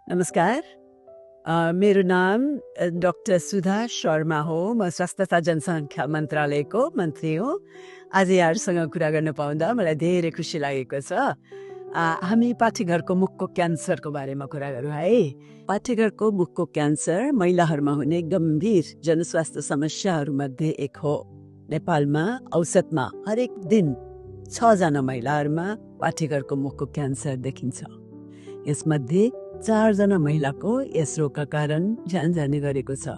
नमस्कार। मेरो नाम डाक्टर सुधा शर्मा हो। म स्वास्थ्य तथा जनसङ्ख्या मन्त्रालयको मन्त्री हुँ। आज यहाँहरूसँग कुरा गर्न पाउँदा मलाई धेरै खुसी लागेको छ। हामी पाठेघरको मुखको क्यान्सरको बारेमा कुरा गरौँ है। पाठेघरको मुखको क्यान्सर महिलाहरूमा हुने गम्भीर जनस्वास्थ्य समस्याहरूमध्ये एक हो। नेपालमा औसतमा हरेक दिन 6 जना महिलाहरूमा पाठेघरको मुखको क्यान्सर देखिन्छ। यसमध्ये 4 जना महिलाको यस रोगका कारण ज्यान जाने गरेको छ।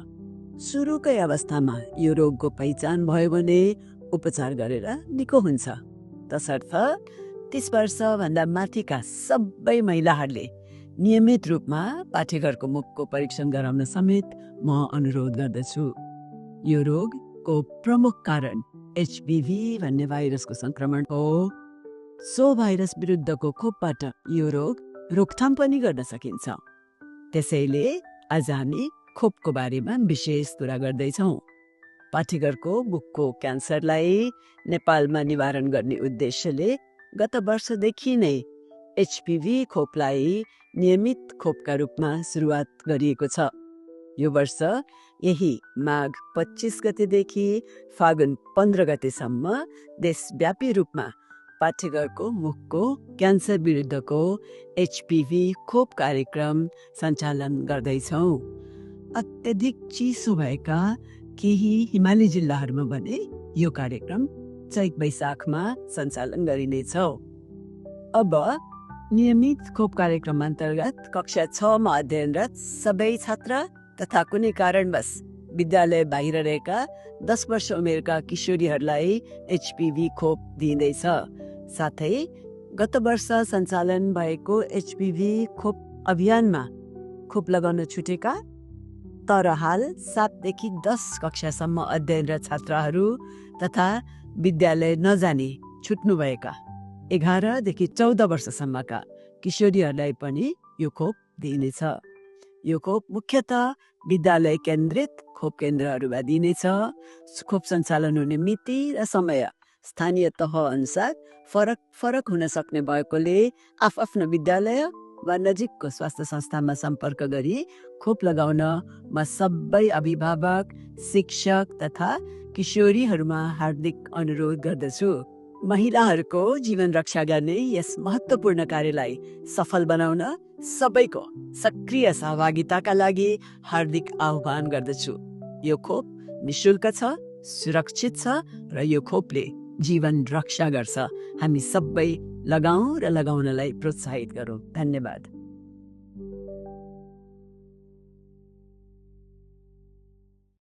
सुरुकै अवस्थामा यो रोगको पहिचान भयो भने उपचार गरेर निको हुन्छ। तसर्थ 30 वर्षभन्दा माथिका सबै महिलाहरूले नियमित रूपमा पाठेघरको मुखको परीक्षण गराउन समेत म अनुरोध गर्दछु। यो रोगको प्रमुख कारण HPV भन्ने भाइरसको संक्रमण हो। सो भाइरस विरुद्धको खोपबाट यो रोग रोकथाम पनि गर्न सकिन्छ। त्यसैले आज हामी खोपको बारेमा विशेष कुरा गर्दैछौँ। पाठेघरको मुखको क्यान्सरलाई नेपालमा निवारण गर्ने उद्देश्यले गत वर्षदेखि नै HPV खोपलाई नियमित खोपका रूपमा सुरुवात गरिएको छ। यो वर्ष यही माघ 25 गतेदेखि फागुन 15 गतेसम्म देशव्यापी रूपमा पाठेघरको मुखको क्यान्सर विरुद्धको HPV खोप कार्यक्रम सञ्चालन गर्दैछौँ। अत्यधिक चिसो भएका केही हिमाली जिल्लाहरूमा भने यो कार्यक्रम चैत वैशाखमा सञ्चालन गरिनेछ। अब नियमित खोप कार्यक्रम अन्तर्गत कक्षा 6 मा अध्ययनरत सबै छात्र तथा कुनै कारणवश विद्यालय बाहिर रहेका 10 वर्ष उमेरका किशोरीहरूलाई HPV खोप दिइँदैछ। साथै गत वर्ष सञ्चालन भएको HPV खोप अभियानमा खोप लगाउन छुटेका तर हाल 7 देखि 10 कक्षासम्म अध्ययनरत छात्राहरू तथा विद्यालय नजाने छुट्नुभएका 11 देखि 14 वर्षसम्मका किशोरीहरूलाई पनि यो खोप दिइनेछ। यो खोप मुख्यतः विद्यालय केन्द्रित खोप केन्द्रहरूमा दिइनेछ। खोप सञ्चालन हुने मिति र समय स्थानीय तह अनुसार फरक हुन सक्ने भएकोले आफ्नो विद्यालय वा नजिकको स्वास्थ्य संस्थामा सम्पर्क गरी खोप लगाउन म सबै अभिभावक, शिक्षक तथा किशोरीहरूमा हार्दिक अनुरोध गर्दछु। महिलाहरूको जीवन रक्षा गर्ने यस महत्त्वपूर्ण कार्यलाई सफल बनाउन सबैको सक्रिय सहभागिताका लागि हार्दिक आह्वान गर्दछु। यो खोप निशुल्क छ, सुरक्षित छ र यो खोपले जीवन रक्षा गर्छ। हामी सबै लगाउँ र लगाउनलाई प्रोत्साहित गरौँ। धन्यवाद।